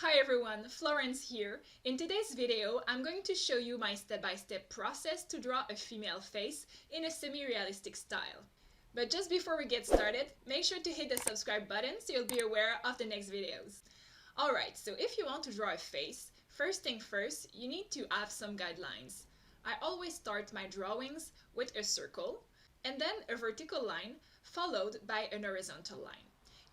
Hi everyone, Florence here. In today's video, I'm going to show you my step-by-step process to draw a female face in a semi-realistic style. But just before we get started, make sure to hit the subscribe button so you'll be aware of the next videos. Alright, so if you want to draw a face, first thing first, you need to have some guidelines. I always start my drawings with a circle, and then a vertical line, followed by an horizontal line.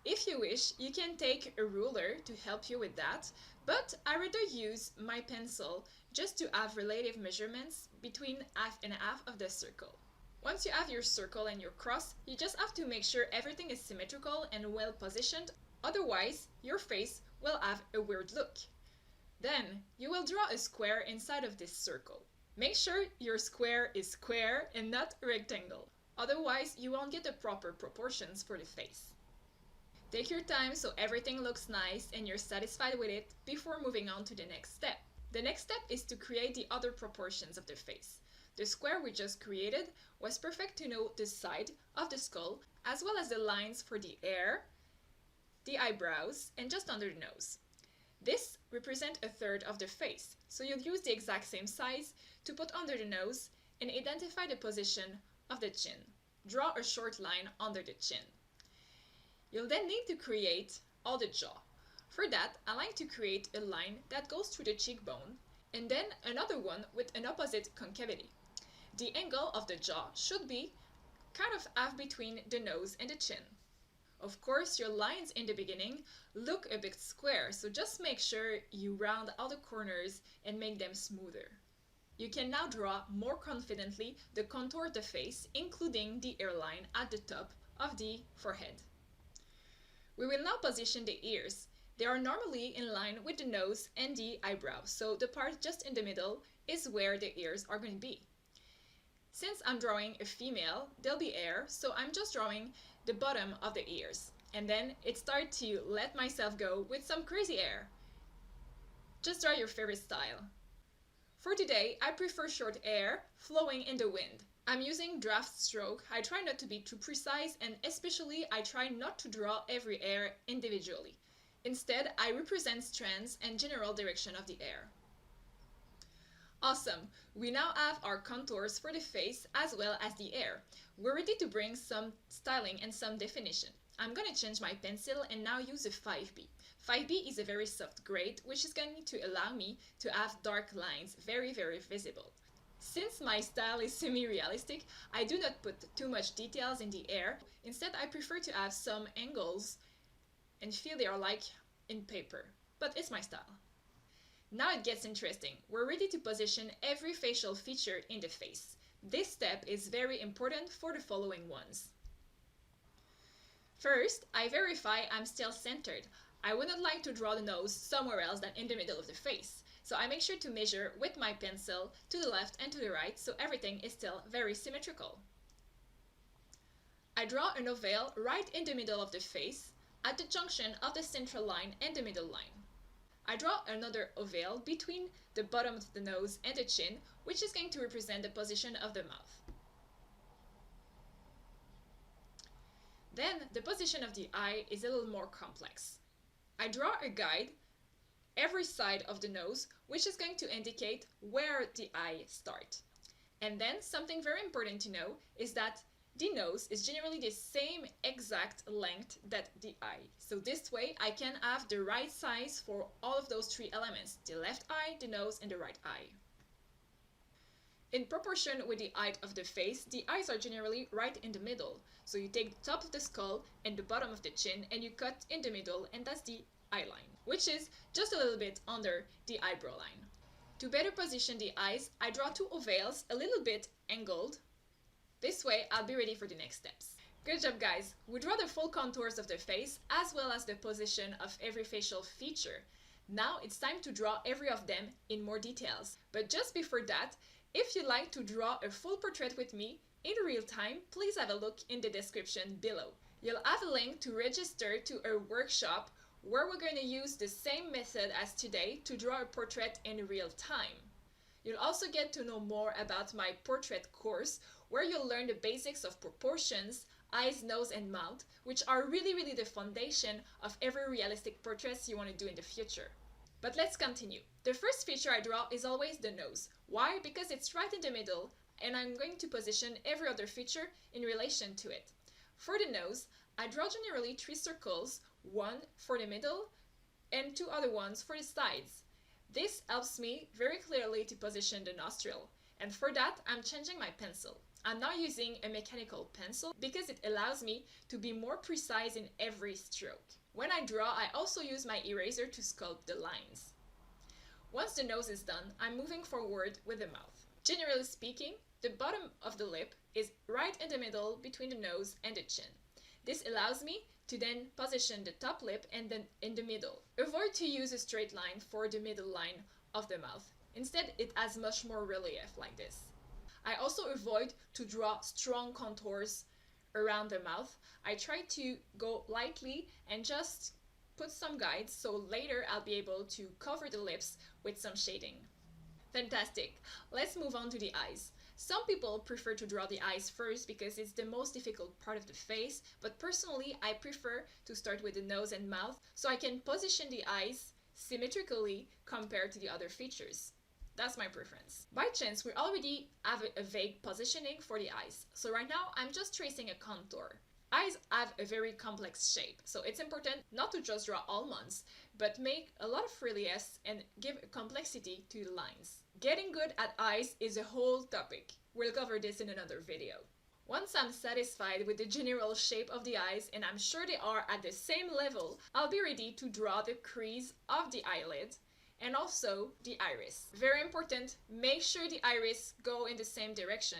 If you wish, you can take a ruler to help you with that, but I rather use my pencil just to have relative measurements between half and half of the circle. Once you have your circle and your cross, you just have to make sure everything is symmetrical and well positioned, otherwise your face will have a weird look. Then you will draw a square inside of this circle. Make sure your square is square and not a rectangle, otherwise you won't get the proper proportions for the face. Take your time so everything looks nice and you're satisfied with it before moving on to the next step. The next step is to create the other proportions of the face. The square we just created was perfect to know the side of the skull as well as the lines for the hair, the eyebrows, and just under the nose. This represents a third of the face, so you'll use the exact same size to put under the nose and identify the position of the chin. Draw a short line under the chin. You'll then need to create all the jaw. For that, I like to create a line that goes through the cheekbone and then another one with an opposite concavity. The angle of the jaw should be kind of half between the nose and the chin. Of course, your lines in the beginning look a bit square, so just make sure you round all the corners and make them smoother. You can now draw more confidently the contour of the face, including the hairline at the top of the forehead. We will now position the ears. They are normally in line with the nose and the eyebrows, so the part just in the middle is where the ears are going to be. Since I'm drawing a female, there'll be hair, so I'm just drawing the bottom of the ears. And then it started to let myself go with some crazy hair. Just draw your favorite style. For today, I prefer short hair flowing in the wind. I'm using draft stroke. I try not to be too precise, and especially I try not to draw every hair individually. Instead, I represent strands and general direction of the hair. Awesome! We now have our contours for the face as well as the hair. We're ready to bring some styling and some definition. I'm going to change my pencil and now use a 5B. 5B is a very soft grade, which is going to allow me to have dark lines very visible. Since my style is semi-realistic, I do not put too much details in the hair. Instead, I prefer to have some angles and feel they are like in paper. But it's my style. Now it gets interesting. We're ready to position every facial feature in the face. This step is very important for the following ones. First, I verify I'm still centered. I would not like to draw the nose somewhere else than in the middle of the face. So I make sure to measure with my pencil to the left and to the right so everything is still very symmetrical. I draw an oval right in the middle of the face at the junction of the central line and the middle line. I draw another oval between the bottom of the nose and the chin, which is going to represent the position of the mouth. Then the position of the eye is a little more complex. I draw a guide every side of the nose, which is going to indicate where the eye starts. And then something very important to know is that the nose is generally the same exact length that the eye. So this way I can have the right size for all of those three elements, the left eye, the nose, and the right eye. In proportion with the height of the face, the eyes are generally right in the middle. So you take the top of the skull and the bottom of the chin and you cut in the middle, and that's the eye line, which is just a little bit under the eyebrow line. To better position the eyes, I draw two ovals a little bit angled. This way I'll be ready for the next steps. Good job guys! We draw the full contours of the face as well as the position of every facial feature. Now it's time to draw every of them in more details. But just before that, if you'd like to draw a full portrait with me in real time, please have a look in the description below. You'll have a link to register to a workshop where we're going to use the same method as today to draw a portrait in real time. You'll also get to know more about my portrait course, where you'll learn the basics of proportions, eyes, nose, and mouth, which are really the foundation of every realistic portraits you want to do in the future. But let's continue. The first feature I draw is always the nose. Why? Because it's right in the middle, and I'm going to position every other feature in relation to it. For the nose, I draw generally 3 circles, one for the middle and 2 other ones for the sides. This helps me very clearly to position the nostril, and for that I'm changing my pencil. I'm now using a mechanical pencil because it allows me to be more precise in every stroke. When I draw, I also use my eraser to sculpt the lines. Once the nose is done, I'm moving forward with the mouth. Generally speaking, the bottom of the lip is right in the middle between the nose and the chin. This allows me to then position the top lip and then in the middle. Avoid to use a straight line for the middle line of the mouth. Instead, it has much more relief like this. I also avoid to draw strong contours around the mouth. I try to go lightly and just put some guides so later I'll be able to cover the lips with some shading. Fantastic! Let's move on to the eyes. Some people prefer to draw the eyes first because it's the most difficult part of the face, but personally I prefer to start with the nose and mouth so I can position the eyes symmetrically compared to the other features. That's my preference. By chance, we already have a vague positioning for the eyes. So right now, I'm just tracing a contour. Eyes have a very complex shape, so it's important not to just draw almonds, but make a lot of reliefs and give a complexity to the lines. Getting good at eyes is a whole topic. We'll cover this in another video. Once I'm satisfied with the general shape of the eyes and I'm sure they are at the same level, I'll be ready to draw the crease of the eyelid and also the iris. Very important, make sure the iris go in the same direction.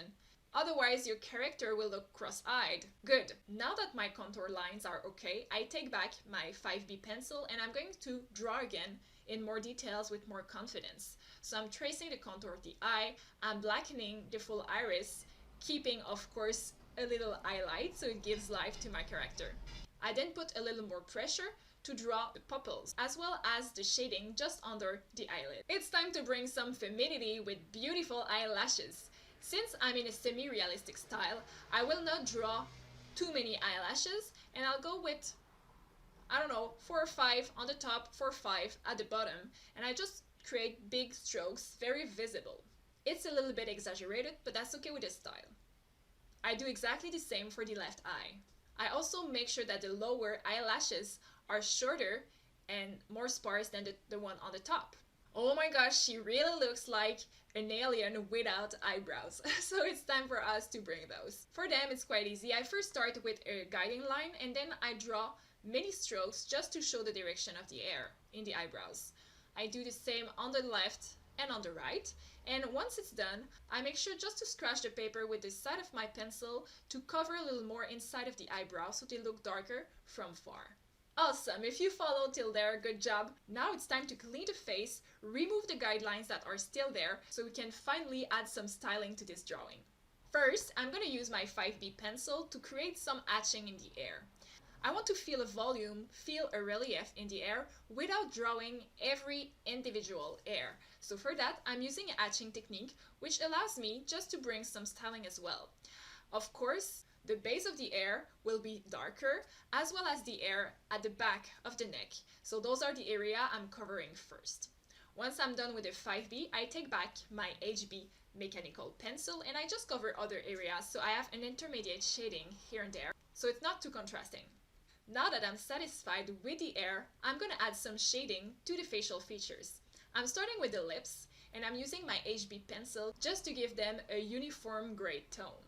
Otherwise, your character will look cross-eyed. Good. Now that my contour lines are okay, I take back my 5B pencil and I'm going to draw again in more details with more confidence. So I'm tracing the contour of the eye, I'm blackening the full iris, keeping, of course, a little highlight so it gives life to my character. I then put a little more pressure to draw the pupils, as well as the shading just under the eyelid. It's time to bring some femininity with beautiful eyelashes. Since I'm in a semi-realistic style, I will not draw too many eyelashes, and I'll go with, 4 or 5 on the top, 4 or 5 at the bottom, and I just create big strokes, very visible. It's a little bit exaggerated, but that's okay with this style. I do exactly the same for the left eye. I also make sure that the lower eyelashes are shorter and more sparse than the one on the top. Oh my gosh, she really looks like an alien without eyebrows. So it's time for us to bring those. For them, it's quite easy. I first start with a guiding line and then I draw many strokes just to show the direction of the air in the eyebrows. I do the same on the left and on the right. And once it's done, I make sure just to scratch the paper with the side of my pencil to cover a little more inside of the eyebrow so they look darker from far. Awesome, if you followed till there, good job. Now it's time to clean the face, remove the guidelines that are still there so we can finally add some styling to this drawing. First, I'm going to use my 5B pencil to create some hatching in the air. I want to feel a volume, feel a relief in the air without drawing every individual air. So for that, I'm using a hatching technique which allows me just to bring some styling as well. Of course, the base of the hair will be darker, as well as the hair at the back of the neck. So those are the area I'm covering first. Once I'm done with the 5B, I take back my HB mechanical pencil and I just cover other areas so I have an intermediate shading here and there, so it's not too contrasting. Now that I'm satisfied with the hair, I'm gonna add some shading to the facial features. I'm starting with the lips and I'm using my HB pencil just to give them a uniform gray tone.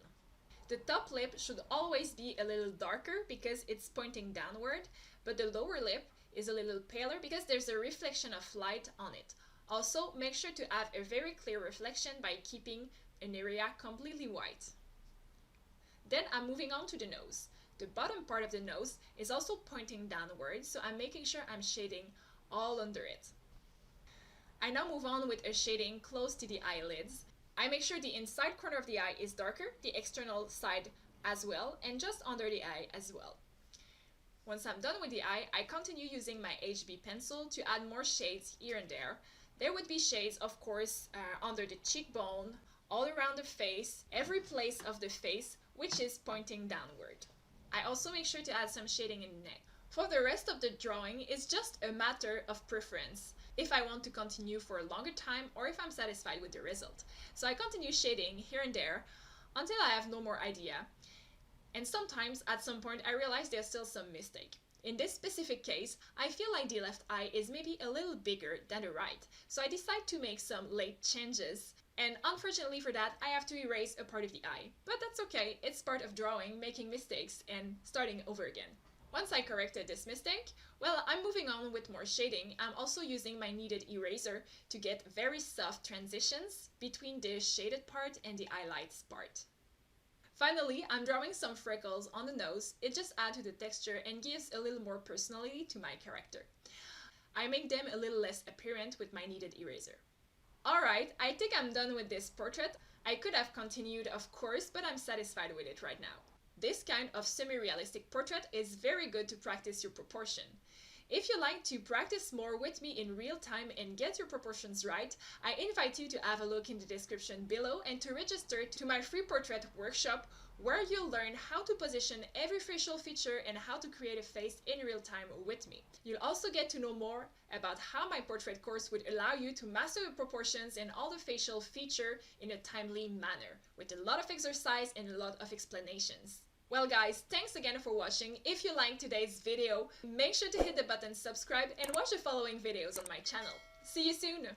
The top lip should always be a little darker because it's pointing downward, but the lower lip is a little paler because there's a reflection of light on it. Also, make sure to have a very clear reflection by keeping an area completely white. Then I'm moving on to the nose. The bottom part of the nose is also pointing downward, so I'm making sure I'm shading all under it. I now move on with a shading close to the eyelids. I make sure the inside corner of the eye is darker, the external side as well, and just under the eye as well. Once I'm done with the eye, I continue using my HB pencil to add more shades here and there. There would be shades, of course, under the cheekbone, all around the face, every place of the face which is pointing downward. I also make sure to add some shading in the neck. For the rest of the drawing, it's just a matter of preference. If I want to continue for a longer time or if I'm satisfied with the result. So I continue shading here and there until I have no more idea. And sometimes, at some point, I realize there's still some mistake. In this specific case, I feel like the left eye is maybe a little bigger than the right, so I decide to make some late changes. And unfortunately for that, I have to erase a part of the eye. But that's okay, it's part of drawing, making mistakes, and starting over again. Once I corrected this mistake, well, I'm moving on with more shading. I'm also using my kneaded eraser to get very soft transitions between the shaded part and the highlights part. Finally, I'm drawing some freckles on the nose. It just adds to the texture and gives a little more personality to my character. I make them a little less apparent with my kneaded eraser. Alright, I think I'm done with this portrait. I could have continued, of course, but I'm satisfied with it right now. This kind of semi-realistic portrait is very good to practice your proportion. If you like to practice more with me in real time and get your proportions right, I invite you to have a look in the description below and to register to my free portrait workshop where you'll learn how to position every facial feature and how to create a face in real time with me. You'll also get to know more about how my portrait course would allow you to master the proportions and all the facial feature in a timely manner, with a lot of exercise and a lot of explanations. Well guys, thanks again for watching. If you liked today's video, make sure to hit the button subscribe and watch the following videos on my channel. See you soon!